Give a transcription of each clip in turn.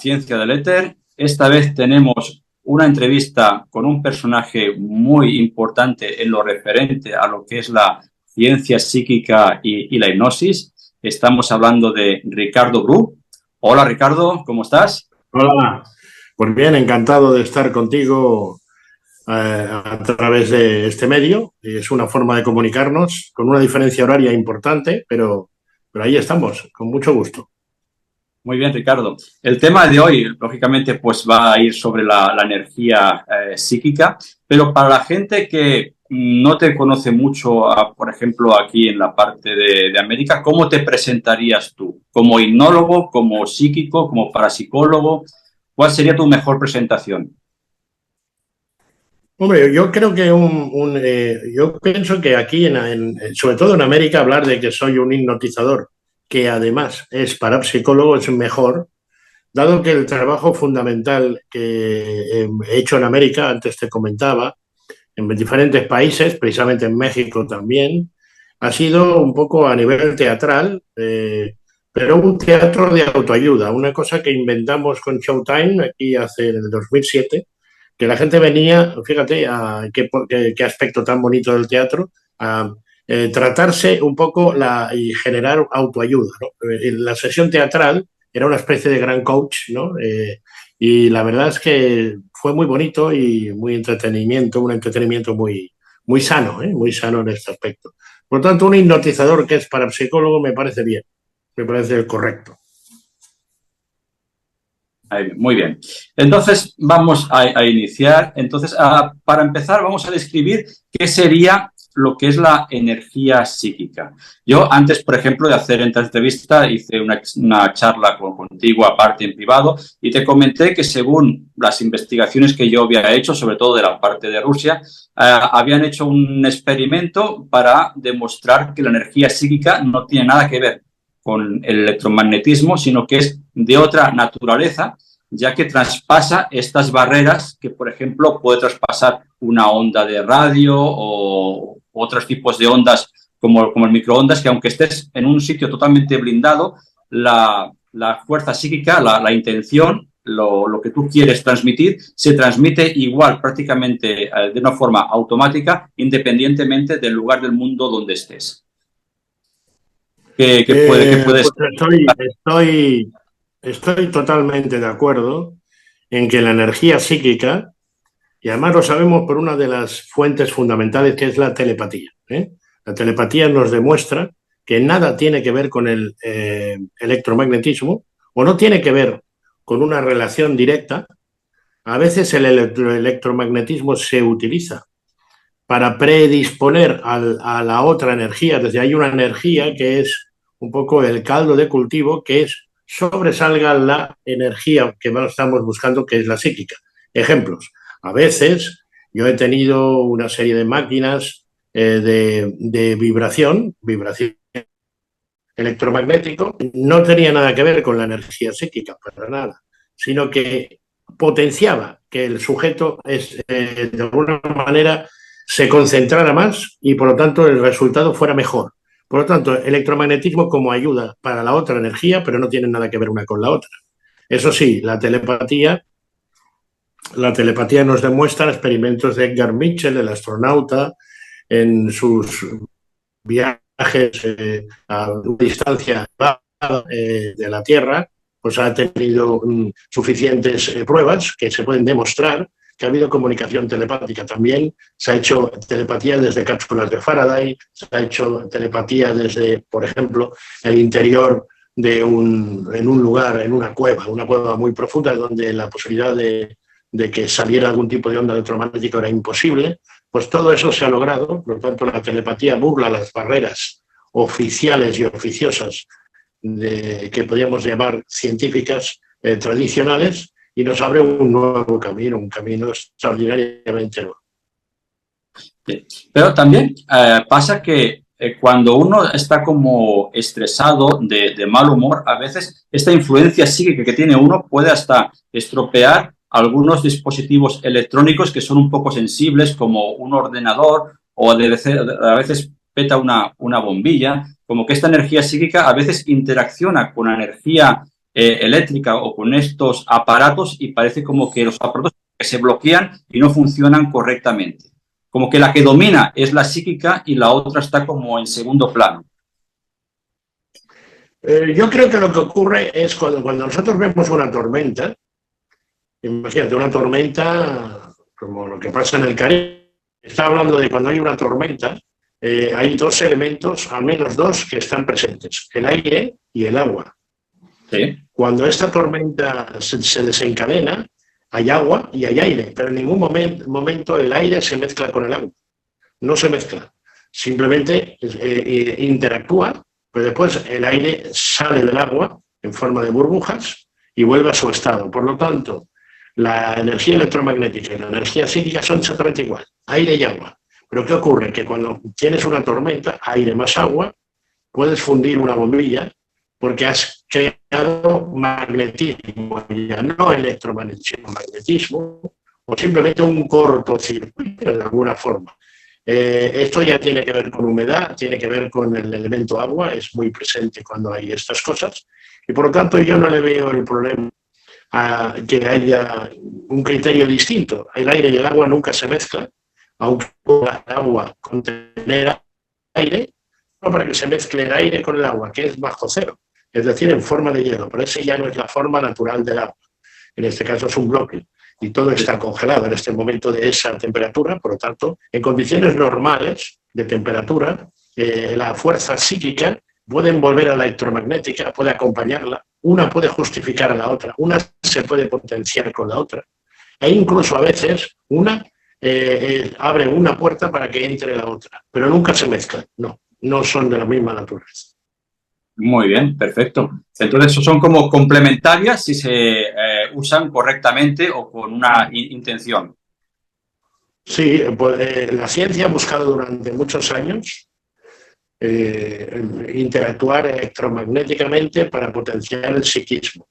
Ciencia del Éter. Esta vez tenemos una entrevista con un personaje muy importante en lo referente a lo que es la ciencia psíquica y la hipnosis. Estamos hablando de Ricardo Bru. Hola Ricardo, ¿cómo estás? Hola, pues bien, encantado de estar contigo a través de este medio. Es una forma de comunicarnos con una diferencia horaria importante, pero ahí estamos, con mucho gusto. Muy bien, Ricardo. El tema de hoy, lógicamente, pues va a ir sobre la energía psíquica, pero para la gente que no te conoce mucho, por ejemplo, aquí en la parte de América, ¿cómo te presentarías tú? ¿Como hipnólogo, como psíquico, como parapsicólogo? ¿Cuál sería tu mejor presentación? Hombre, yo creo que yo pienso que aquí, sobre todo en América, hablar de que soy un hipnotizador, que además es parapsicólogo, es mejor, dado que el trabajo fundamental que he hecho en América, antes te comentaba, en diferentes países, precisamente en México también, ha sido un poco a nivel teatral, pero un teatro de autoayuda, una cosa que inventamos con Showtime aquí hace en el 2007, que la gente venía, fíjate, qué aspecto tan bonito del teatro, a tratarse un poco y generar autoayuda, ¿no? La sesión teatral era una especie de gran coach, ¿no? Y la verdad es que fue muy bonito y un entretenimiento muy sano, ¿eh? Muy sano en este aspecto. Por lo tanto, un hipnotizador que es parapsicólogo me parece bien, me parece correcto. Muy bien. Entonces, vamos a iniciar. Entonces, para empezar, vamos a describir qué sería lo que es la energía psíquica. Yo antes, por ejemplo, de hacer esta entrevista, hice una charla contigo aparte en privado y te comenté que según las investigaciones que yo había hecho, sobre todo de la parte de Rusia, habían hecho un experimento para demostrar que la energía psíquica no tiene nada que ver con el electromagnetismo, sino que es de otra naturaleza, ya que traspasa estas barreras que, por ejemplo, puede traspasar una onda de radio o otros tipos de ondas como el microondas, que aunque estés en un sitio totalmente blindado, la fuerza psíquica, la intención, lo que tú quieres transmitir, se transmite igual prácticamente de una forma automática, independientemente del lugar del mundo donde estés. Que puedes... Pues estoy totalmente de acuerdo en que la energía psíquica, y además lo sabemos por una de las fuentes fundamentales que es la telepatía, ¿eh? La telepatía nos demuestra que nada tiene que ver con el electromagnetismo o no tiene que ver con una relación directa. A veces el electromagnetismo se utiliza para predisponer a la otra energía. Desde hay una energía que es un poco el caldo de cultivo, que es sobresalga la energía que estamos buscando, que es la psíquica. Ejemplos. A veces yo he tenido una serie de máquinas de vibración electromagnético, no tenía nada que ver con la energía psíquica, para nada, sino que potenciaba que el sujeto de alguna manera se concentrara más y por lo tanto el resultado fuera mejor. Por lo tanto, electromagnetismo como ayuda para la otra energía, pero no tiene nada que ver una con la otra. Eso sí, la telepatía nos demuestra experimentos de Edgar Mitchell, el astronauta, en sus viajes a una distancia de la Tierra, pues ha tenido suficientes pruebas que se pueden demostrar que ha habido comunicación telepática. También se ha hecho telepatía desde cápsulas de Faraday, se ha hecho telepatía desde, por ejemplo, el interior en un lugar, en una cueva muy profunda, donde la posibilidad de que saliera algún tipo de onda electromagnética era imposible. Pues todo eso se ha logrado. Por lo tanto, la telepatía burla las barreras oficiales y oficiosas que podríamos llamar científicas tradicionales, y nos abre un nuevo camino, un camino extraordinariamente nuevo. Pero también pasa que cuando uno está como estresado, de mal humor, a veces esta influencia psíquica que tiene uno puede hasta estropear algunos dispositivos electrónicos que son un poco sensibles, como un ordenador, o a veces peta una bombilla, como que esta energía psíquica a veces interacciona con la energía eléctrica o con estos aparatos y parece como que los aparatos se bloquean y no funcionan correctamente. Como que la que domina es la psíquica y la otra está como en segundo plano. Yo creo que lo que ocurre es cuando nosotros vemos una tormenta, imagínate una tormenta como lo que pasa en el Caribe, está hablando de cuando hay una tormenta, hay dos elementos, al menos dos, que están presentes, el aire y el agua. Sí. Cuando esta tormenta se desencadena, hay agua y hay aire, pero en ningún momento el aire se mezcla con el agua. No se mezcla, simplemente interactúa, pero después el aire sale del agua en forma de burbujas y vuelve a su estado. Por lo tanto, la energía electromagnética y la energía psíquica son exactamente igual, aire y agua. Pero ¿qué ocurre? Que cuando tienes una tormenta, aire más agua, puedes fundir una bombilla porque has creado magnetismo, ya no electromagnetismo, magnetismo, o simplemente un cortocircuito de alguna forma. Esto ya tiene que ver con humedad, tiene que ver con el elemento agua, es muy presente cuando hay estas cosas, y por lo tanto yo no le veo el problema a que haya un criterio distinto. El aire y el agua nunca se mezclan, aunque pueda el agua contener aire, no para que se mezcle el aire con el agua, que es bajo cero, es decir, en forma de hielo, pero esa ya no es la forma natural del agua. En este caso es un bloque y todo está congelado en este momento de esa temperatura, por lo tanto, en condiciones normales de temperatura, la fuerza psíquica puede envolver a la electromagnética, puede acompañarla, una puede justificar a la otra, una se puede potenciar con la otra, e incluso a veces una abre una puerta para que entre la otra, pero nunca se mezclan, no son de la misma naturaleza. Muy bien, perfecto. Entonces, son como complementarias si se usan correctamente o con una intención. Sí, pues, la ciencia ha buscado durante muchos años interactuar electromagnéticamente para potenciar el psiquismo.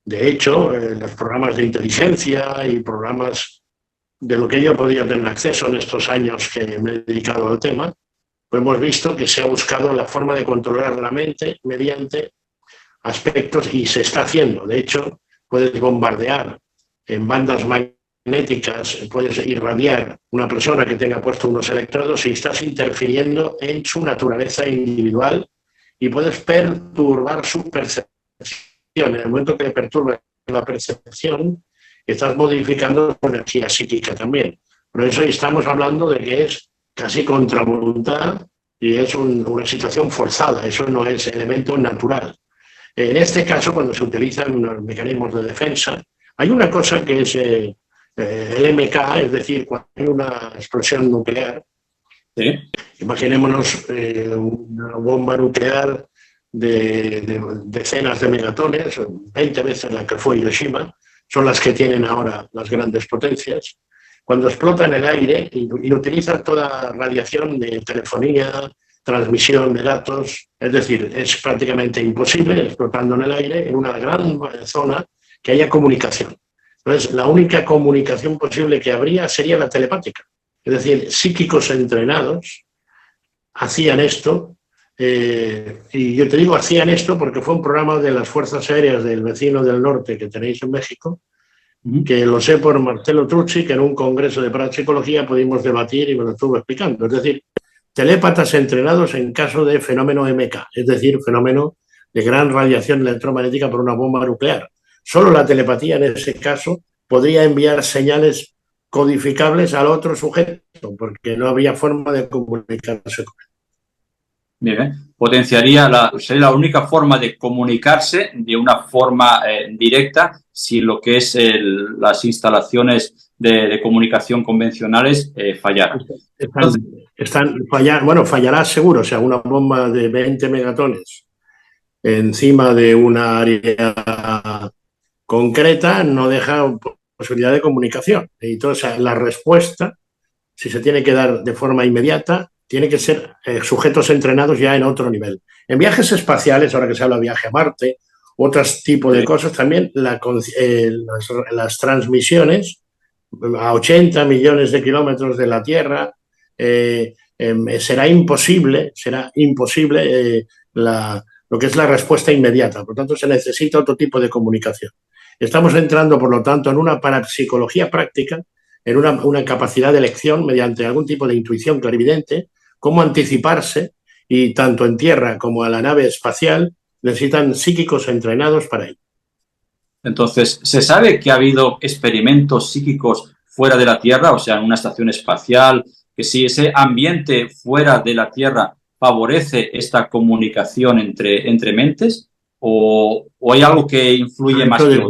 De hecho, los programas de inteligencia y programas de lo que yo he podido tener acceso en estos años que me he dedicado al tema, pues hemos visto que se ha buscado la forma de controlar la mente mediante aspectos, y se está haciendo. De hecho, puedes bombardear en bandas magnéticas, puedes irradiar una persona que tenga puesto unos electrodos y estás interfiriendo en su naturaleza individual y puedes perturbar su percepción. En el momento que perturbas la percepción, estás modificando su energía psíquica también. Por eso estamos hablando de que es casi contra voluntad y es una situación forzada, eso no es elemento natural. En este caso, cuando se utilizan los mecanismos de defensa, hay una cosa que es el MK, es decir, cuando hay una explosión nuclear, ¿Sí? Imaginémonos una bomba nuclear de decenas de megatones, 20 veces la que fue Hiroshima, son las que tienen ahora las grandes potencias. Cuando explota en el aire y utiliza toda radiación de telefonía, transmisión de datos, es decir, es prácticamente imposible, explotando en el aire, en una gran zona, que haya comunicación. Entonces, la única comunicación posible que habría sería la telepática. Es decir, psíquicos entrenados hacían esto, y yo te digo hacían esto porque fue un programa de las Fuerzas Aéreas del vecino del norte que tenéis en México, que lo sé por Marcelo Trucci, que en un congreso de parapsicología pudimos debatir y me lo estuvo explicando. Es decir, telépatas entrenados en caso de fenómeno MK, es decir, fenómeno de gran radiación electromagnética por una bomba nuclear. Solo la telepatía en ese caso podría enviar señales codificables al otro sujeto, porque no había forma de comunicarse con él. Bien, sería la única forma de comunicarse de una forma directa si lo que es las instalaciones de comunicación convencionales fallaran. Fallará seguro, o sea, una bomba de 20 megatones encima de una área concreta no deja posibilidad de comunicación. Entonces, la respuesta, si se tiene que dar de forma inmediata, tiene que ser sujetos entrenados ya en otro nivel. En viajes espaciales, ahora que se habla de viaje a Marte, otros tipos de cosas, también las transmisiones a 80 millones de kilómetros de la Tierra, será imposible lo que es la respuesta inmediata. Por lo tanto, se necesita otro tipo de comunicación. Estamos entrando, por lo tanto, en una parapsicología práctica, en una capacidad de elección mediante algún tipo de intuición clarividente, cómo anticiparse, y tanto en tierra como a la nave espacial necesitan psíquicos entrenados para ello. Entonces, ¿se sabe que ha habido experimentos psíquicos fuera de la Tierra, o sea, en una estación espacial, que si ese ambiente fuera de la Tierra favorece esta comunicación entre mentes, o hay algo que influye más que otro?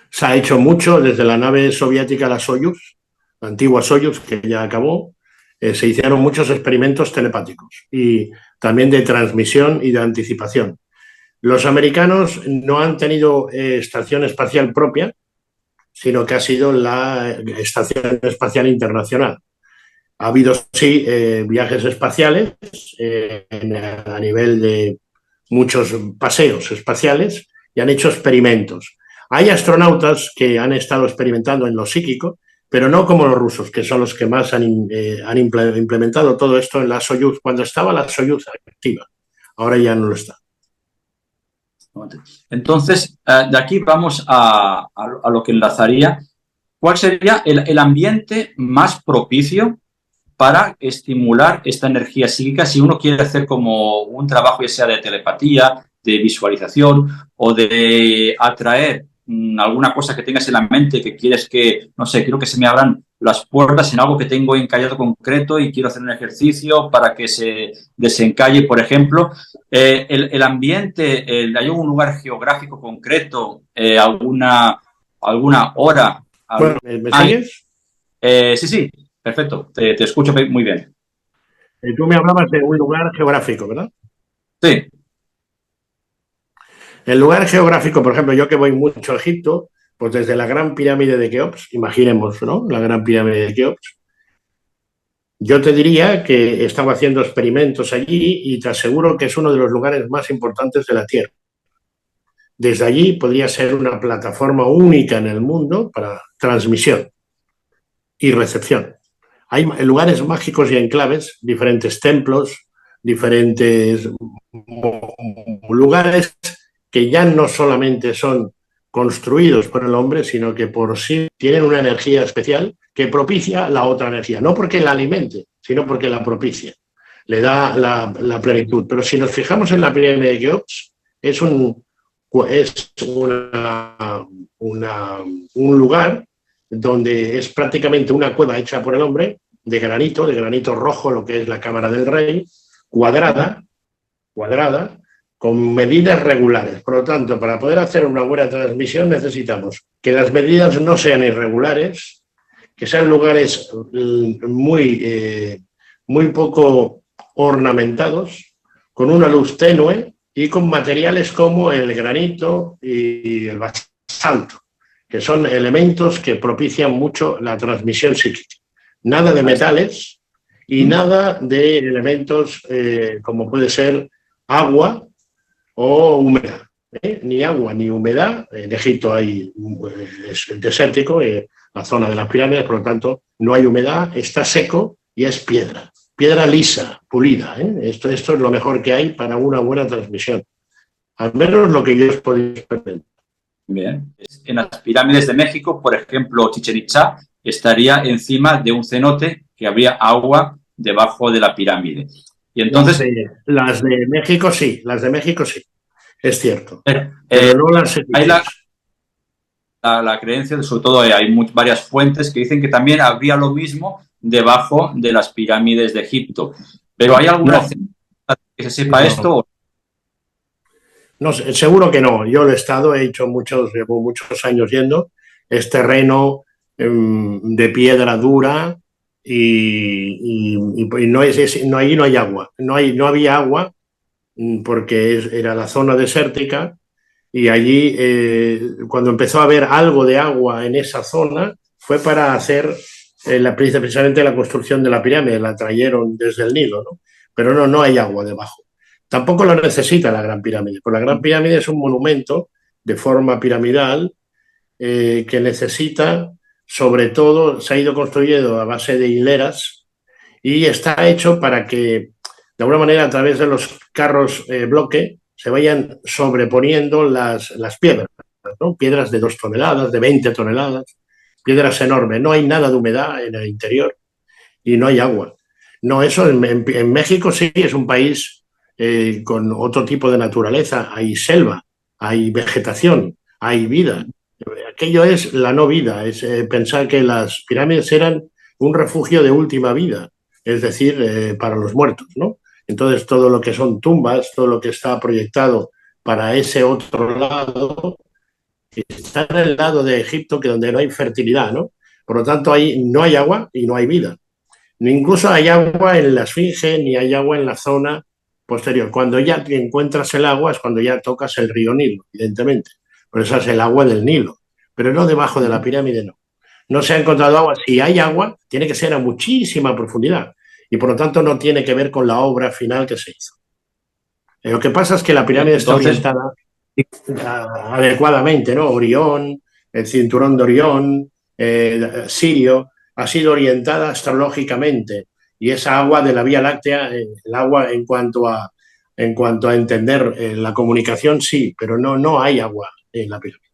Se ha hecho mucho desde la nave soviética, la Soyuz, la antigua Soyuz, que ya acabó. Se hicieron muchos experimentos telepáticos y también de transmisión y de anticipación. Los americanos no han tenido estación espacial propia, sino que ha sido la Estación Espacial Internacional. Ha habido, sí, viajes espaciales a nivel de muchos paseos espaciales y han hecho experimentos. Hay astronautas que han estado experimentando en lo psíquico, pero no como los rusos, que son los que más han implementado todo esto en la Soyuz, cuando estaba la Soyuz activa. Ahora ya no lo está. Entonces, de aquí vamos a lo que enlazaría. ¿Cuál sería el ambiente más propicio para estimular esta energía psíquica si uno quiere hacer como un trabajo, ya sea de telepatía, de visualización o de atraer alguna cosa que tengas en la mente que quieres que, no sé, quiero que se me abran las puertas en algo que tengo encallado concreto y quiero hacer un ejercicio para que se desencalle, por ejemplo? El ambiente, ¿hay algún lugar geográfico concreto, alguna hora? Bueno, ¿me sigues? Sí, sí, perfecto, te escucho muy bien. Tú me hablabas de un lugar geográfico, ¿verdad? Sí, El lugar geográfico, por ejemplo, yo que voy mucho a Egipto, pues desde la Gran Pirámide de Keops, imaginemos, ¿no? La Gran Pirámide de Keops. Yo te diría que estaba haciendo experimentos allí y te aseguro que es uno de los lugares más importantes de la Tierra. Desde allí podría ser una plataforma única en el mundo para transmisión y recepción. Hay lugares mágicos y enclaves, diferentes templos, diferentes lugares que ya no solamente son construidos por el hombre, sino que por sí tienen una energía especial que propicia la otra energía, no porque la alimente, sino porque la propicia, le da la plenitud. Pero si nos fijamos en la pirámide de Keops, es un lugar donde es prácticamente una cueva hecha por el hombre, de granito rojo, lo que es la cámara del rey, cuadrada, con medidas regulares. Por lo tanto, para poder hacer una buena transmisión necesitamos que las medidas no sean irregulares, que sean lugares muy poco ornamentados, con una luz tenue y con materiales como el granito y el basalto, que son elementos que propician mucho la transmisión psíquica. Nada de metales y nada de elementos como puede ser agua o humedad. Ni agua ni humedad. En Egipto es desértico, la zona de las pirámides, por lo tanto no hay humedad, está seco y es piedra. Piedra lisa, pulida. Esto es lo mejor que hay para una buena transmisión. Al menos lo que yo os podéis experimentar. Bien. En las pirámides de México, por ejemplo, Chichén Itzá estaría encima de un cenote que habría agua debajo de la pirámide. Y entonces, las de México sí, es cierto. Pero no las hay la creencia, sobre todo hay varias fuentes que dicen que también habría lo mismo debajo de las pirámides de Egipto. Pero ¿hay alguna que se sepa esto? No, seguro que no. Yo he estado, llevo muchos años yendo. Es terreno de piedra dura y ahí no hay agua. No había agua porque era la zona desértica y allí cuando empezó a haber algo de agua en esa zona fue para hacer precisamente la construcción de la pirámide. La trajeron desde el Nilo, ¿no? Pero no hay agua debajo. Tampoco lo necesita la Gran Pirámide, porque la Gran Pirámide es un monumento de forma piramidal que necesita, sobre todo, se ha ido construyendo a base de hileras y está hecho para que de alguna manera a través de los carros bloque se vayan sobreponiendo las piedras, ¿no? Piedras de 2 toneladas, de 20 toneladas, piedras enormes. No hay nada de humedad en el interior y no hay agua. No, eso en México sí es un país con otro tipo de naturaleza. Hay selva, hay vegetación, hay vida. Aquello es la no vida, es pensar que las pirámides eran un refugio de última vida, es decir, para los muertos, ¿no? Entonces, todo lo que son tumbas, todo lo que está proyectado para ese otro lado, está en el lado de Egipto, que donde no hay fertilidad, ¿no? Por lo tanto, ahí no hay agua y no hay vida. Incluso hay agua en la Esfinge, ni hay agua en la zona posterior. Cuando ya te encuentras el agua es cuando ya tocas el río Nilo, evidentemente. Pero esa es el agua del Nilo. Pero no debajo de la pirámide, no. No se ha encontrado agua. Si hay agua, tiene que ser a muchísima profundidad. Y por lo tanto no tiene que ver con la obra final que se hizo. Lo que pasa es que la pirámide está orientada adecuadamente, ¿no? Orión, el cinturón de Orión, Sirio, ha sido orientada astrológicamente y esa agua de la Vía Láctea, el agua en cuanto a entender la comunicación, sí, pero no hay agua en la pirámide.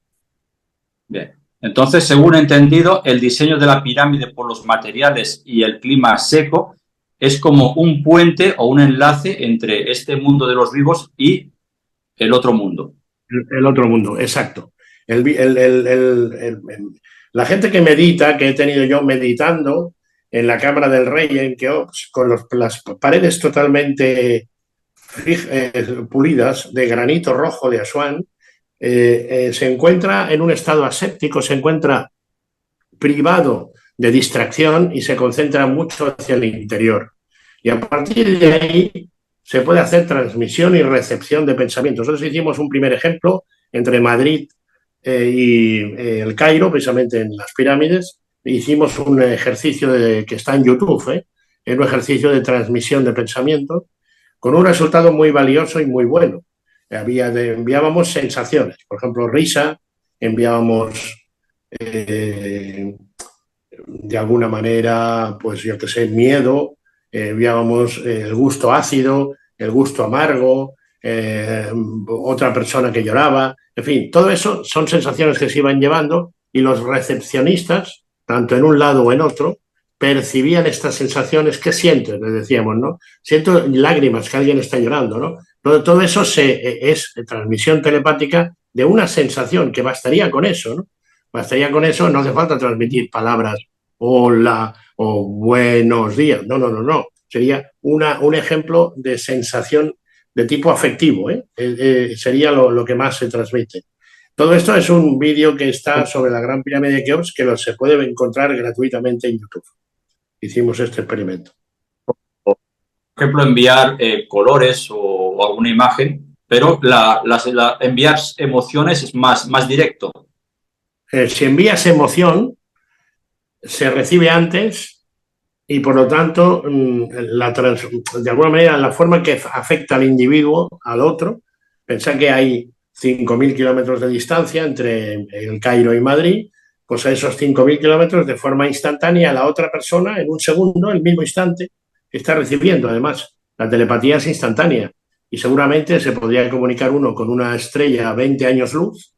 Bien. Entonces, según he entendido, el diseño de la pirámide por los materiales y el clima seco es como un puente o un enlace entre este mundo de los vivos y el otro mundo. El otro mundo, exacto. La gente que medita, que he tenido yo meditando en la Cámara del Rey en Keops, con las paredes totalmente pulidas de granito rojo de Asuán, se encuentra en un estado aséptico, se encuentra privado de distracción y se concentra mucho hacia el interior. Y a partir de ahí se puede hacer transmisión y recepción de pensamientos. Nosotros hicimos un primer ejemplo entre Madrid y el Cairo, precisamente en las pirámides. Hicimos un ejercicio que está en YouTube, es un ejercicio de transmisión de pensamientos con un resultado muy valioso y muy bueno. Enviábamos sensaciones, por ejemplo, risa, enviábamos de alguna manera, pues yo qué sé, miedo, enviábamos el gusto ácido, el gusto amargo, otra persona que lloraba, en fin, todo eso son sensaciones que se iban llevando y los recepcionistas, tanto en un lado o en otro, percibían estas sensaciones. ¿Qué sientes? Les decíamos, ¿no? Siento lágrimas, que alguien está llorando, ¿no? Todo eso es transmisión telepática de una sensación, que bastaría con eso, ¿no? Bastaría con eso, no hace falta transmitir palabras, hola o buenos días, no. Sería un ejemplo de sensación de tipo afectivo, sería lo que más se transmite. Todo esto es un vídeo que está sobre la Gran Pirámide de Keops, que se puede encontrar gratuitamente en YouTube. Hicimos este experimento. Por ejemplo, enviar colores o alguna imagen, pero enviar emociones es más directo. Si envías emoción, se recibe antes y por lo tanto, de alguna manera, la forma que afecta al individuo, al otro, pensá que hay 5.000 kilómetros de distancia entre el Cairo y Madrid, pues a esos 5.000 kilómetros de forma instantánea la otra persona, en un segundo, el mismo instante, está recibiendo. Además, la telepatía es instantánea y seguramente se podría comunicar uno con una estrella a 20 años luz,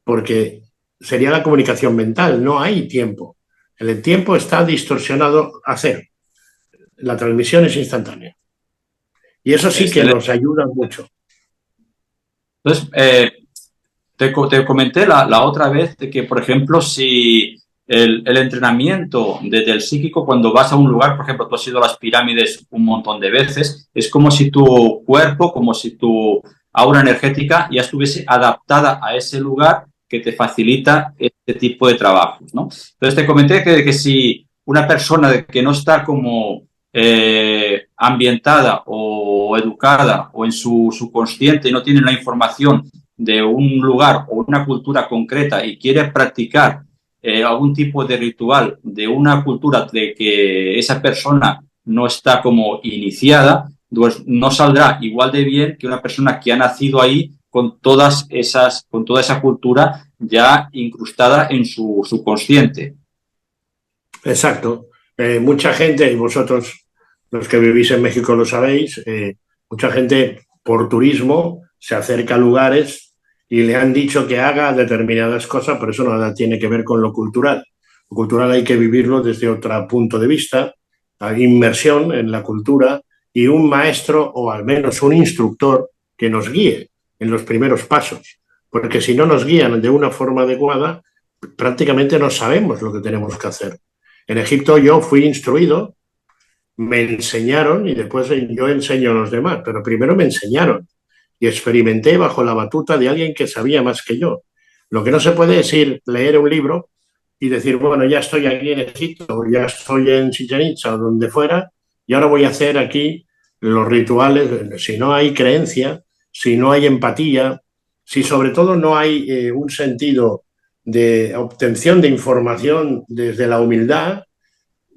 porque sería la comunicación mental, no hay tiempo. El tiempo está distorsionado a cero. La transmisión es instantánea. Y eso sí que nos ayuda mucho. Entonces, te comenté la otra vez de que, por ejemplo, si el entrenamiento del psíquico, cuando vas a un lugar, por ejemplo, tú has ido a las pirámides un montón de veces, es como si tu cuerpo, como si tu aura energética ya estuviese adaptada a ese lugar, que te facilita este tipo de trabajos, ¿no? Entonces te comenté que si una persona que no está como ambientada o educada o en su subconsciente y no tiene la información de un lugar o una cultura concreta y quiere practicar algún tipo de ritual de una cultura de que esa persona no está como iniciada, pues no saldrá igual de bien que una persona que ha nacido ahí con toda esa cultura ya incrustada en su subconsciente. Exacto. Mucha gente, y vosotros los que vivís en México lo sabéis, mucha gente por turismo se acerca a lugares y le han dicho que haga determinadas cosas, pero eso nada tiene que ver con lo cultural. Lo cultural hay que vivirlo desde otro punto de vista, hay inmersión en la cultura y un maestro o al menos un instructor que nos guíe en los primeros pasos, porque si no nos guían de una forma adecuada, prácticamente no sabemos lo que tenemos que hacer. En Egipto yo fui instruido, me enseñaron y después yo enseño a los demás, pero primero me enseñaron y experimenté bajo la batuta de alguien que sabía más que yo. Lo que no se puede es ir, leer un libro y decir, bueno, ya estoy aquí en Egipto, ya estoy en Chichén Itzá o donde fuera, y ahora voy a hacer aquí los rituales. Si no hay creencia, si no hay empatía, si sobre todo no hay un sentido de obtención de información desde la humildad,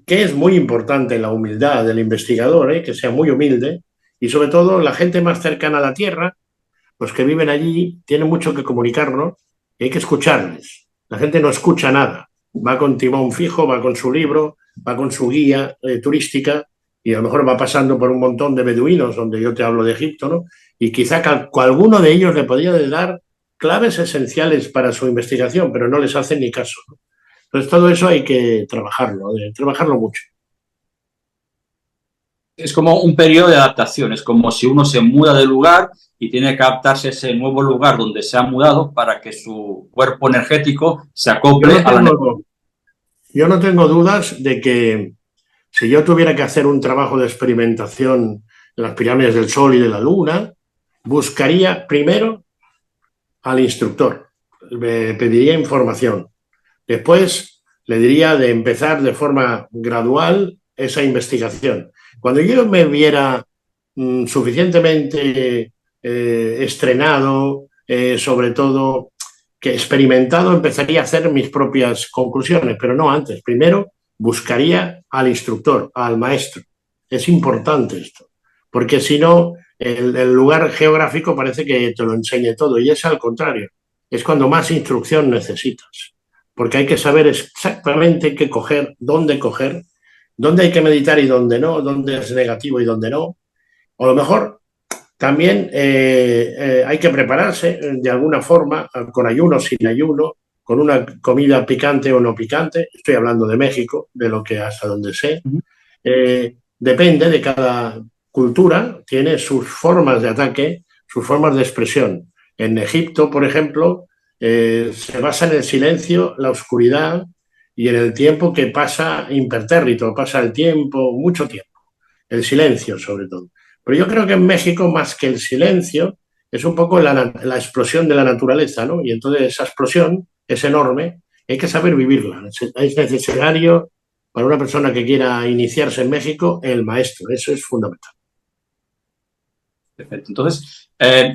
que es muy importante la humildad del investigador, que sea muy humilde, y sobre todo la gente más cercana a la tierra, los que viven allí, tienen mucho que comunicarnos y hay que escucharles. La gente no escucha nada, va con timón fijo, va con su libro, va con su guía turística y a lo mejor va pasando por un montón de beduinos, donde yo te hablo de Egipto, ¿no? Y quizá alguno de ellos le podría dar claves esenciales para su investigación, pero no les hacen ni caso, ¿no? Entonces todo eso hay que trabajarlo mucho. Es como un periodo de adaptación, es como si uno se muda de lugar y tiene que adaptarse a ese nuevo lugar donde se ha mudado para que su cuerpo energético se acople a la... Yo no tengo dudas de que si yo tuviera que hacer un trabajo de experimentación en las pirámides del Sol y de la Luna, buscaría primero al instructor, le pediría información. Después le diría de empezar de forma gradual esa investigación. Cuando yo me viera suficientemente estrenado, sobre todo que experimentado, empezaría a hacer mis propias conclusiones, pero no antes. Primero buscaría al instructor, al maestro. Es importante esto, porque si no, el lugar geográfico parece que te lo enseñe todo y es al contrario. Es cuando más instrucción necesitas, porque hay que saber exactamente qué coger, dónde hay que meditar y dónde no, dónde es negativo y dónde no. O a lo mejor también hay que prepararse de alguna forma, con ayuno, sin ayuno, con una comida picante o no picante. Estoy hablando de México, de lo que hasta donde sé. Depende de cada cultura, tiene sus formas de ataque, sus formas de expresión. En Egipto, por ejemplo, se basa en el silencio, la oscuridad y en el tiempo que pasa impertérrito, pasa el tiempo, mucho tiempo. El silencio, sobre todo. Pero yo creo que en México, más que el silencio, es un poco la explosión de la naturaleza, ¿no? Y entonces esa explosión es enorme, hay que saber vivirla. Es necesario para una persona que quiera iniciarse en México, el maestro, eso es fundamental. Perfecto. Entonces,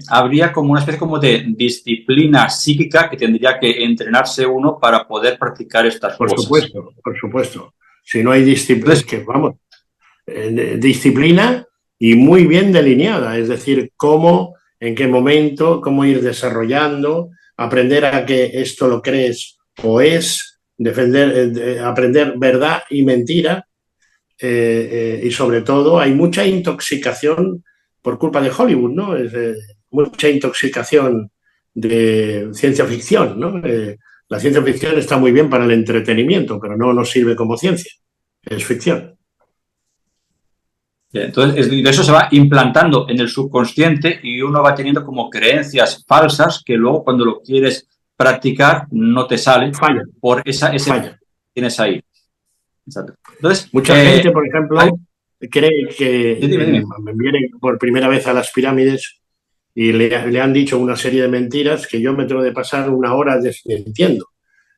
habría como una especie como de disciplina psíquica que tendría que entrenarse uno para poder practicar estas por cosas. Supuesto, por supuesto. Si no hay disciplina, es que vamos, disciplina y muy bien delineada, es decir, cómo, en qué momento, cómo ir desarrollando, aprender a que esto lo crees o es, aprender verdad y mentira, y sobre todo hay mucha intoxicación por culpa de Hollywood, ¿no? Mucha intoxicación de ciencia ficción, ¿no? La ciencia ficción está muy bien para el entretenimiento, pero no nos sirve como ciencia, es ficción. Entonces, eso se va implantando en el subconsciente y uno va teniendo como creencias falsas que luego cuando lo quieres practicar no te sale. Falla. Por ese falla que tienes ahí. Exacto. Entonces, mucha gente, por ejemplo, cree que viene por primera vez a las pirámides y le han dicho una serie de mentiras que yo me tengo de pasar una hora desmintiendo.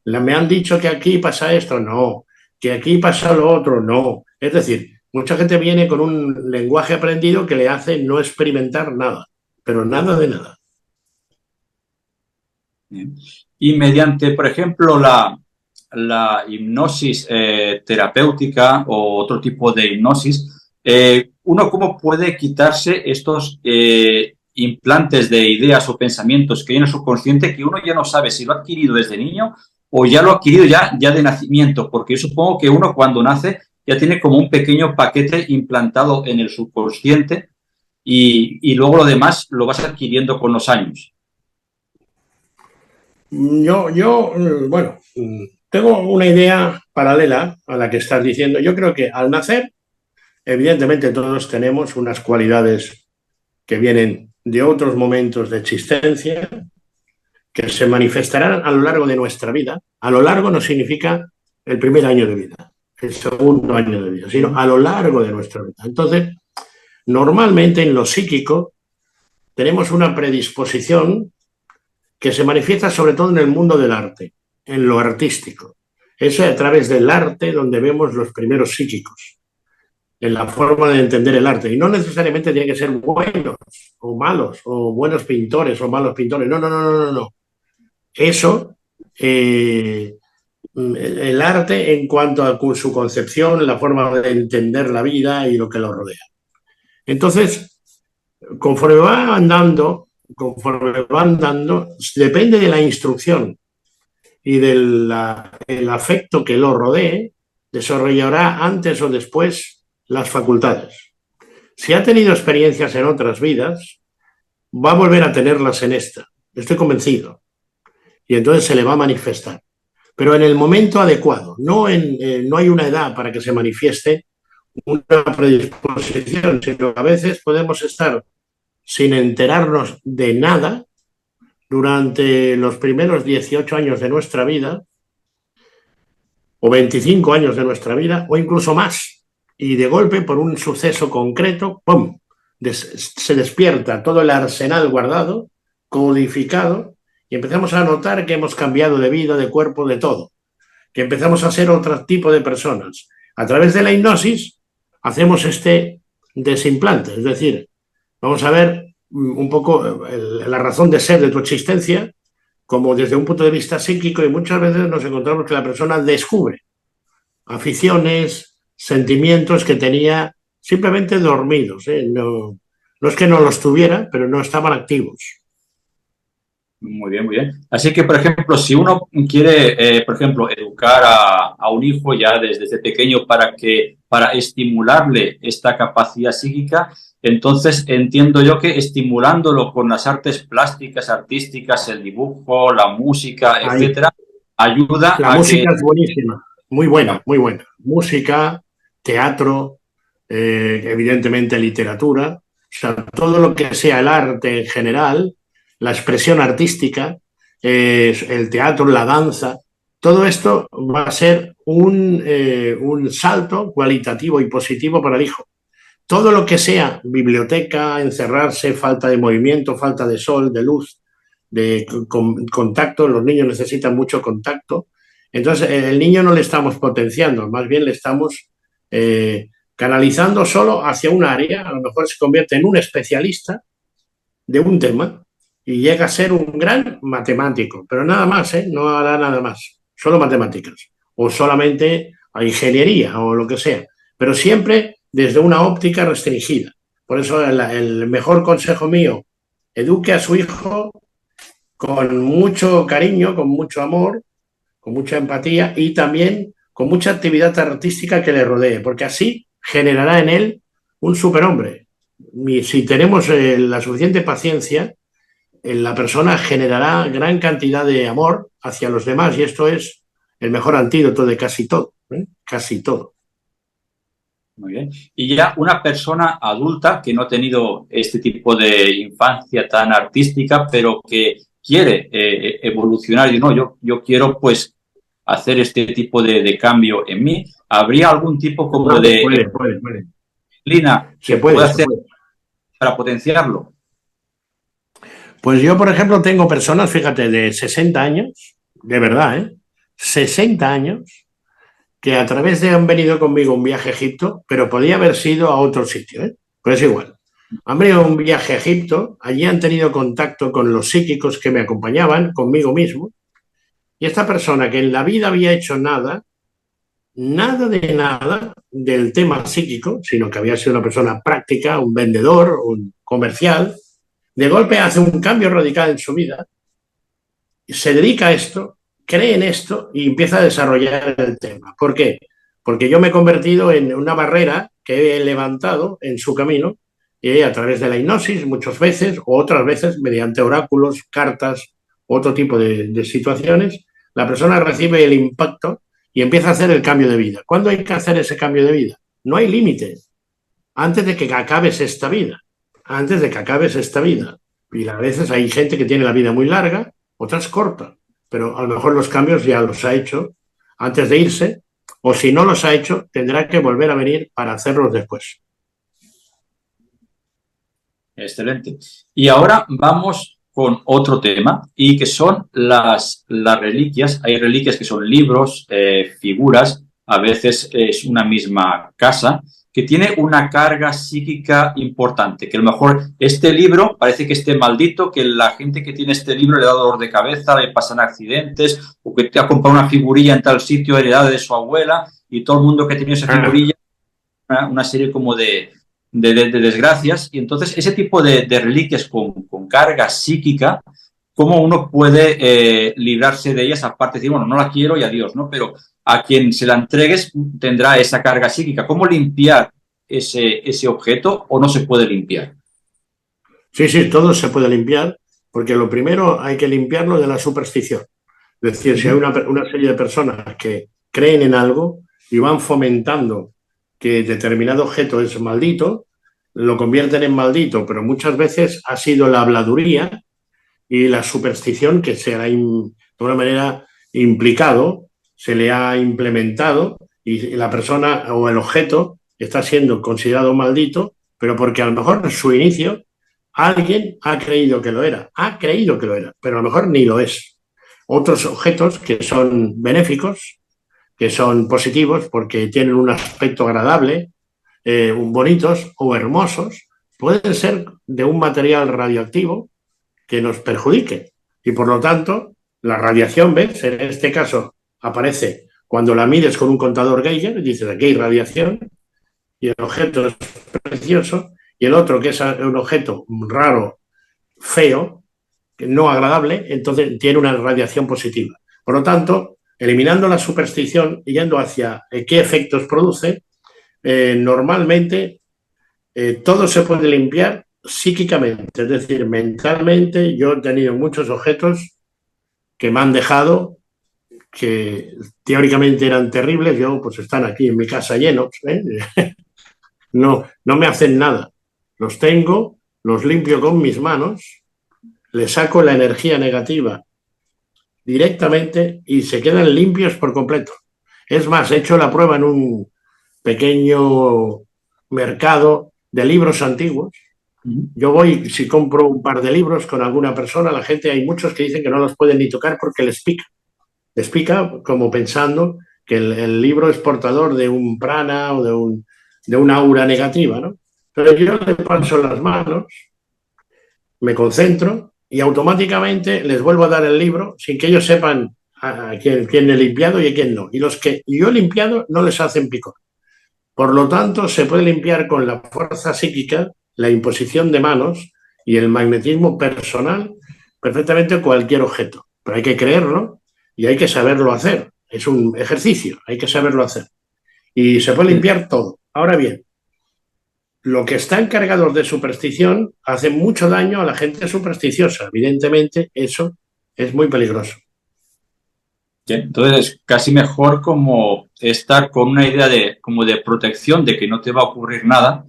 Me han dicho que aquí pasa esto, no. Que aquí pasa lo otro, no. Es decir, mucha gente viene con un lenguaje aprendido que le hace no experimentar nada, pero nada de nada. Y mediante, por ejemplo, la hipnosis terapéutica o otro tipo de hipnosis, ¿uno cómo puede quitarse estos implantes de ideas o pensamientos que hay en el subconsciente que uno ya no sabe si lo ha adquirido desde niño o ya lo ha adquirido ya de nacimiento? Porque yo supongo que uno cuando nace ya tiene como un pequeño paquete implantado en el subconsciente y luego lo demás lo vas adquiriendo con los años. Bueno, tengo una idea paralela a la que estás diciendo. Yo creo que al nacer, evidentemente todos tenemos unas cualidades que vienen de otros momentos de existencia, que se manifestarán a lo largo de nuestra vida. A lo largo no significa el primer año de vida, el segundo año de vida, sino a lo largo de nuestra vida. Entonces, normalmente en lo psíquico tenemos una predisposición que se manifiesta sobre todo en el mundo del arte, en lo artístico. Es a través del arte donde vemos los primeros psíquicos, en la forma de entender el arte. Y no necesariamente tiene que ser buenos o malos, o buenos pintores o malos pintores. No, no, no, no, no, no. Eso, el arte en cuanto a su concepción, la forma de entender la vida y lo que lo rodea. Entonces, conforme va andando, depende de la instrucción y del el afecto que lo rodee, desarrollará antes o después las facultades. Si ha tenido experiencias en otras vidas, va a volver a tenerlas en esta. Estoy convencido. Y entonces se le va a manifestar. Pero en el momento adecuado. No hay una edad para que se manifieste una predisposición, sino que a veces podemos estar sin enterarnos de nada durante los primeros 18 años de nuestra vida, o 25 años de nuestra vida, o incluso más. Y de golpe, por un suceso concreto, ¡pum!, se despierta todo el arsenal guardado, codificado, y empezamos a notar que hemos cambiado de vida, de cuerpo, de todo. Que empezamos a ser otro tipo de personas. A través de la hipnosis hacemos este desimplante, es decir, vamos a ver un poco la razón de ser de tu existencia, como desde un punto de vista psíquico, y muchas veces nos encontramos que la persona descubre aficiones, sentimientos que tenía simplemente dormidos. No, no es que no los tuviera, pero no estaban activos. Muy bien, muy bien. Así que, por ejemplo, si uno quiere, por ejemplo, educar a un hijo ya desde pequeño para estimularle esta capacidad psíquica, entonces entiendo yo que estimulándolo con las artes plásticas, artísticas, el dibujo, la música, Ahí. etcétera, ayuda La a que... música es buenísima, muy buena, muy buena. Música, teatro, evidentemente literatura, o sea, todo lo que sea el arte en general, la expresión artística, el teatro, la danza, todo esto va a ser un salto cualitativo y positivo para el hijo. Todo lo que sea biblioteca, encerrarse, falta de movimiento, falta de sol, de luz, de contacto, los niños necesitan mucho contacto. Entonces, el niño no le estamos potenciando, más bien le estamos canalizando solo hacia un área, a lo mejor se convierte en un especialista de un tema y llega a ser un gran matemático, pero nada más, no hará nada más, solo matemáticas, o solamente a ingeniería o lo que sea, pero siempre desde una óptica restringida. Por eso el mejor consejo mío, eduque a su hijo con mucho cariño, con mucho amor, con mucha empatía y también con mucha actividad artística que le rodee, porque así generará en él un superhombre. Y si tenemos la suficiente paciencia, la persona generará gran cantidad de amor hacia los demás y esto es el mejor antídoto de casi todo, casi todo. Muy bien. Y ya una persona adulta que no ha tenido este tipo de infancia tan artística, pero que quiere evolucionar y no, yo quiero pues hacer este tipo de cambio en mí, ¿habría algún tipo como de Puede. disciplina Se que puede, pueda se hacer puede. para potenciarlo? Pues yo, por ejemplo, tengo personas, fíjate, de 60 años, de verdad, 60 años, que a través de han venido conmigo un viaje a Egipto, pero podía haber sido a otro sitio, pero es igual. Han venido un viaje a Egipto, allí han tenido contacto con los psíquicos que me acompañaban, conmigo mismo, y esta persona que en la vida había hecho nada, nada de nada del tema psíquico, sino que había sido una persona práctica, un vendedor, un comercial, de golpe hace un cambio radical en su vida, se dedica a esto, cree en esto y empieza a desarrollar el tema. ¿Por qué? porque yo me he convertido en una barrera que he levantado en su camino y a través de la hipnosis muchas veces o otras veces mediante oráculos, cartas, otro tipo de situaciones, la persona recibe el impacto y empieza a hacer el cambio de vida. ¿Cuándo hay que hacer ese cambio de vida? No hay límite. Antes de que acabes esta vida. Antes de que acabes esta vida. Y a veces hay gente que tiene la vida muy larga, otras corta, pero a lo mejor los cambios ya los ha hecho antes de irse, o si no los ha hecho, tendrá que volver a venir para hacerlos después. Excelente. Y ahora vamos con otro tema, y que son las reliquias. Hay reliquias que son libros, figuras, a veces es una misma casa, que tiene una carga psíquica importante, que a lo mejor este libro parece que esté maldito, que la gente que tiene este libro le da dolor de cabeza, le pasan accidentes, o que te ha comprado una figurilla en tal sitio heredada de su abuela, y todo el mundo que ha tenido esa figurilla, una serie como de desgracias. Y entonces ese tipo de reliquias con carga psíquica, ¿cómo uno puede librarse de ellas? Aparte de decir, bueno, no la quiero y adiós, ¿no? Pero a quien se la entregues tendrá esa carga psíquica. ¿Cómo limpiar ese objeto, o no se puede limpiar? Sí, sí, todo se puede limpiar, porque lo primero hay que limpiarlo de la superstición. Es decir, si hay una serie de personas que creen en algo y van fomentando que determinado objeto es maldito, lo convierten en maldito, pero muchas veces ha sido la habladuría y la superstición que se ha de una manera implicado, se le ha implementado y la persona o el objeto está siendo considerado maldito, pero porque a lo mejor en su inicio alguien ha creído que lo era, pero a lo mejor ni lo es. Otros objetos que son benéficos, que son positivos porque tienen un aspecto agradable, bonitos o hermosos, pueden ser de un material radioactivo que nos perjudique. Y por lo tanto, la radiación, ¿ves? En este caso aparece cuando la mides con un contador Geiger, dices aquí hay radiación y el objeto es precioso, y el otro que es un objeto raro, feo, no agradable, entonces tiene una radiación positiva. Por lo tanto, eliminando la superstición y yendo hacia qué efectos produce, normalmente todo se puede limpiar psíquicamente, es decir, mentalmente. Yo he tenido muchos objetos que me han dejado, que teóricamente eran terribles, yo pues están aquí en mi casa llenos, no, no me hacen nada. Los tengo, los limpio con mis manos, le saco la energía negativa directamente y se quedan limpios por completo. Es más, he hecho la prueba en un pequeño mercado de libros antiguos. Yo voy, si compro un par de libros con alguna persona, la gente, hay muchos que dicen que no los pueden ni tocar porque les pica. Les pica como pensando que el libro es portador de un prana o de una aura negativa, ¿no? Pero yo les paso las manos, me concentro y automáticamente les vuelvo a dar el libro sin que ellos sepan a quién he limpiado y a quién no. Y los que yo he limpiado no les hacen picor. Por lo tanto, se puede limpiar con la fuerza psíquica, la imposición de manos y el magnetismo personal perfectamente cualquier objeto. Pero hay que creerlo y hay que saberlo hacer. Es un ejercicio, hay que saberlo hacer. Y se puede limpiar todo. Ahora bien, lo que está encargado de superstición hace mucho daño a la gente supersticiosa. Evidentemente, eso es muy peligroso. Entonces, casi mejor como estar con una idea como de protección, de que no te va a ocurrir nada,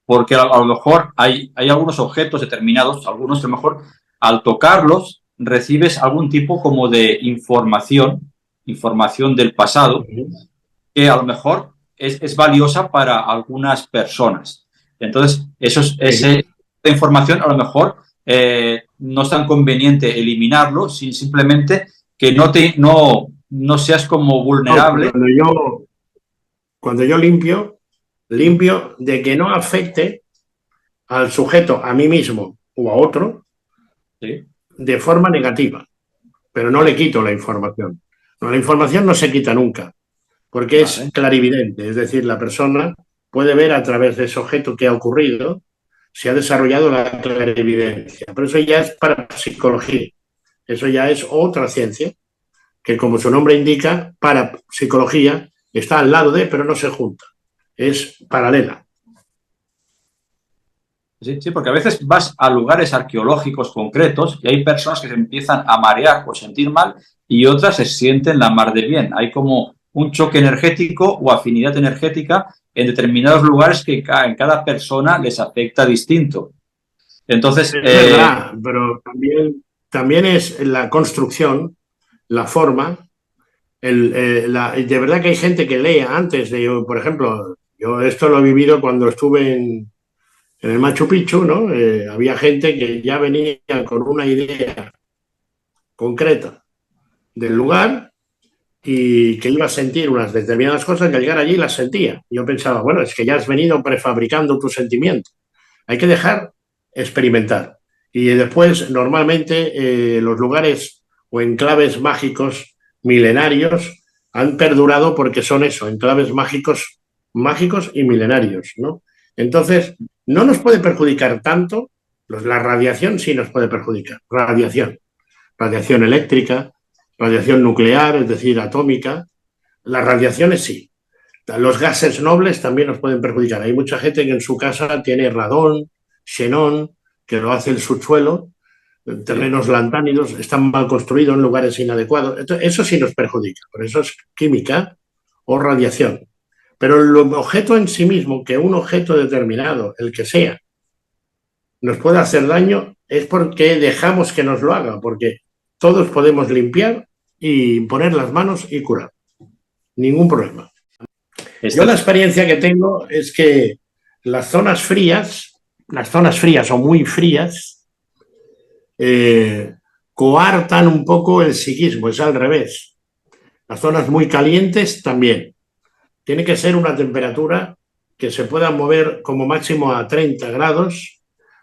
porque a lo mejor hay algunos objetos determinados, algunos que a lo mejor al tocarlos recibes algún tipo como de información del pasado, que a lo mejor es valiosa para algunas personas. Entonces, esa información a lo mejor no es tan conveniente eliminarlo, simplemente que no seas como vulnerable. Cuando yo limpio de que no afecte al sujeto, a mí mismo o a otro, ¿Sí? de forma negativa, pero no le quito la información. No, la información no se quita nunca, porque es Vale. clarividente, es decir, la persona puede ver a través de ese objeto que ha ocurrido, se ha desarrollado la clarividencia, pero eso ya es para psicología, eso ya es otra ciencia, que como su nombre indica, para psicología está al lado de, pero no se junta. Es paralela. Sí, sí, porque a veces vas a lugares arqueológicos concretos y hay personas que se empiezan a marear o sentir mal y otras se sienten la mar de bien. Hay como un choque energético o afinidad energética en determinados lugares que en cada persona les afecta distinto. Entonces, Es verdad, pero también es la construcción, la forma. De verdad que hay gente que lee antes de, por ejemplo, yo esto lo he vivido cuando estuve en el Machu Picchu, ¿no? Había gente que ya venía con una idea concreta del lugar y que iba a sentir unas determinadas cosas y al llegar allí las sentía. Yo pensaba, bueno, es que ya has venido prefabricando tu sentimiento. Hay que dejar experimentar. Y después, normalmente, los lugares o enclaves mágicos milenarios han perdurado porque son eso, enclaves mágicos, mágicos y milenarios, ¿no? Entonces, no nos puede perjudicar tanto, la radiación sí nos puede perjudicar, radiación eléctrica, radiación nuclear, es decir, atómica, las radiaciones sí. Los gases nobles también nos pueden perjudicar. Hay mucha gente que en su casa tiene radón, xenón, que lo hace el subsuelo, terrenos lantánidos, están mal construidos en lugares inadecuados. Entonces, eso sí nos perjudica. Por eso es química o radiación. Pero el objeto en sí mismo, que un objeto determinado, el que sea, nos puede hacer daño, es porque dejamos que nos lo haga, porque todos podemos limpiar y poner las manos y curar. Ningún problema. Yo la experiencia que tengo es que las zonas frías o muy frías, coartan un poco el psiquismo, es al revés. Las zonas muy calientes también. Tiene que ser una temperatura que se pueda mover como máximo a 30 grados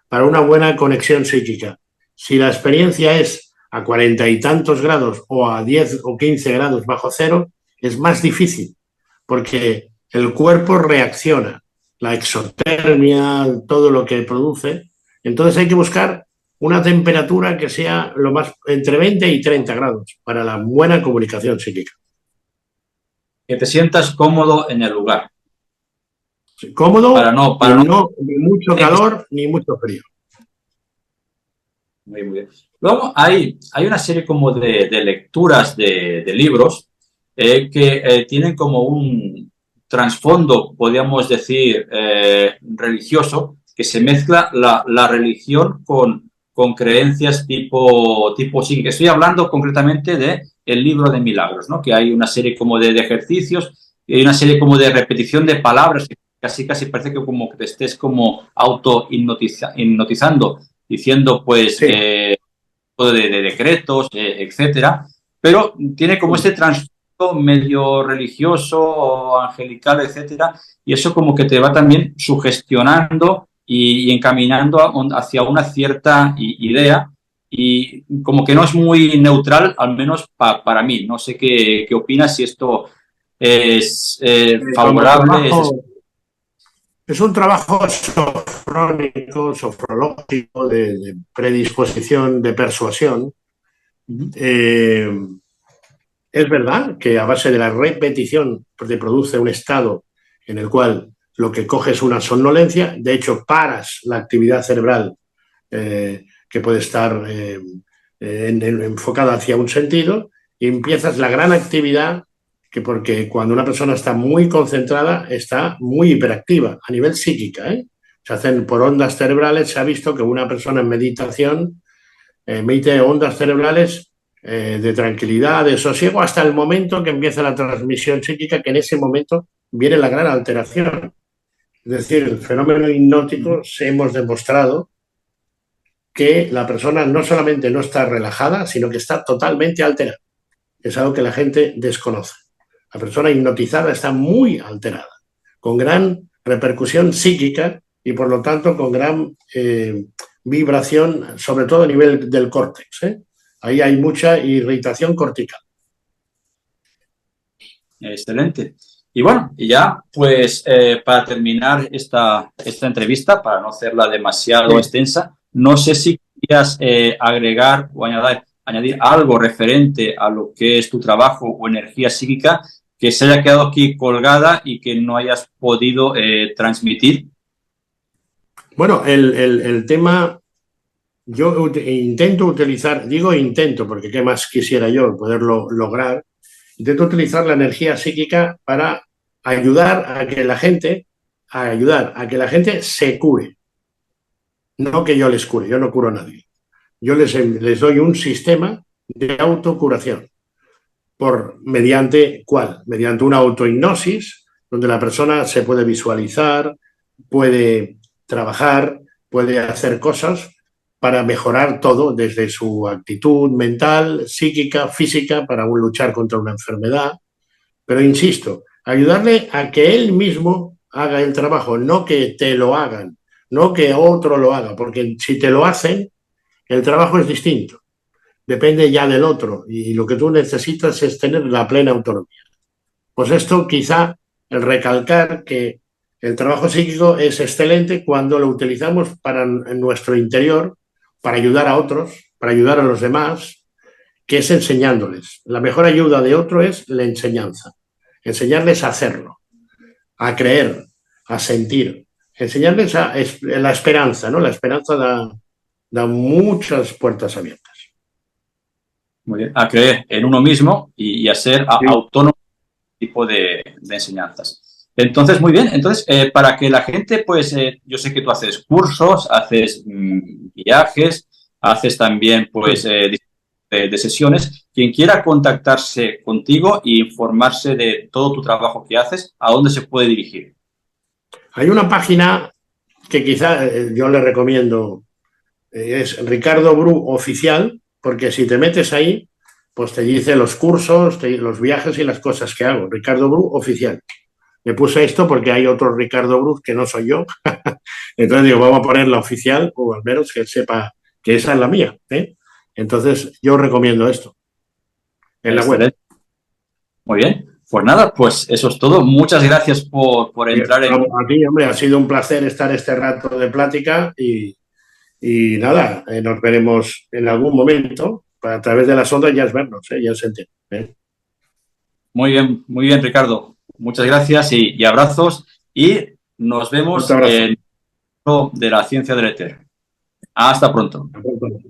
para una buena conexión psíquica. Si la experiencia es a 40 y tantos grados o a 10 o 15 grados bajo cero, es más difícil, porque el cuerpo reacciona, la exotermia, todo lo que produce. Entonces hay que buscar una temperatura que sea lo más entre 20 y 30 grados para la buena comunicación psíquica. Que te sientas cómodo en el lugar. Cómodo, para no, ni mucho calor ni mucho frío. Muy bien. Luego hay una serie como de lecturas de libros que tienen como un trasfondo, podríamos decir, religioso, que se mezcla la religión con creencias tipo psíquica. Estoy hablando concretamente de el libro de milagros, ¿no? Que hay una serie como de ejercicios y hay una serie como de repetición de palabras que casi parece que como que te estés como hipnotizando diciendo pues Sí. de decretos, etcétera, pero tiene como este trasfondo medio religioso o angelical, etcétera, y eso como que te va también sugestionando y encaminando hacia una cierta idea y como que no es muy neutral, al menos para mí. No sé qué opinas, si esto es favorable. Es un trabajo sofrónico, sofrológico, de predisposición, de persuasión. Es verdad que a base de la repetición te produce un estado en el cual lo que coges es una somnolencia, de hecho paras la actividad cerebral que puede estar enfocada hacia un sentido y empiezas la gran actividad porque cuando una persona está muy concentrada está muy hiperactiva a nivel psíquica. Se hacen por ondas cerebrales, se ha visto que una persona en meditación emite ondas cerebrales de tranquilidad, de sosiego, hasta el momento que empieza la transmisión psíquica, que en ese momento viene la gran alteración. Es decir, el fenómeno hipnótico hemos demostrado que la persona no solamente no está relajada, sino que está totalmente alterada. Es algo que la gente desconoce. La persona hipnotizada está muy alterada, con gran repercusión psíquica y por lo tanto con gran vibración, sobre todo a nivel del córtex. Ahí hay mucha irritación cortical. Excelente. Y bueno, y ya pues para terminar esta entrevista, para no hacerla demasiado extensa, no sé si querías agregar o añadir algo referente a lo que es tu trabajo o energía psíquica que se haya quedado aquí colgada y que no hayas podido transmitir? Bueno, el tema, yo intento utilizar, digo intento, porque qué más quisiera yo poderlo lograr, intento utilizar la energía psíquica para ayudar a que la gente, se cure. No que yo les cure, yo no curo a nadie. Yo les doy un sistema de autocuración. ¿Mediante cuál? Mediante una autohipnosis, donde la persona se puede visualizar, puede trabajar, puede hacer cosas para mejorar todo, desde su actitud mental, psíquica, física, para luchar contra una enfermedad. Pero insisto, ayudarle a que él mismo haga el trabajo, no que te lo hagan, no que otro lo haga, porque si te lo hacen, el trabajo es distinto, depende ya del otro, y lo que tú necesitas es tener la plena autonomía. Pues esto quizá, el recalcar que el trabajo psíquico es excelente cuando lo utilizamos para en nuestro interior, para ayudar a otros, para ayudar a los demás, que es enseñándoles. La mejor ayuda de otro es la enseñanza, enseñarles a hacerlo, a creer, a sentir, enseñarles la esperanza, ¿no? La esperanza da muchas puertas abiertas. Muy bien. A creer en uno mismo y a ser Sí. autónomo tipo de enseñanzas. Entonces, muy bien. Entonces, para que la gente, pues, yo sé que tú haces cursos, haces viajes, haces también, pues, de sesiones. Quien quiera contactarse contigo e informarse de todo tu trabajo que haces, ¿a dónde se puede dirigir? Hay una página que quizá yo le recomiendo, es Ricardo Bru Oficial, porque si te metes ahí, pues te dice los cursos, los viajes y las cosas que hago. Ricardo Bru Oficial. Me puse esto porque hay otro Ricardo Bru que no soy yo. Entonces digo, vamos a poner la oficial, o al menos que él sepa que esa es la mía, ¿eh? Entonces yo recomiendo esto en la web. Excelente. Muy bien. Pues nada, pues eso es todo. Muchas gracias por entrar en... Aquí, hombre, ha sido un placer estar este rato de plática y nada, nos veremos en algún momento. A través de las ondas ya es vernos, ya se entiende, ¿eh? Muy bien, Ricardo. Muchas gracias y abrazos. Y nos Un fuerte vemos abrazo. en lo de la ciencia del éter. Hasta pronto. Hasta pronto.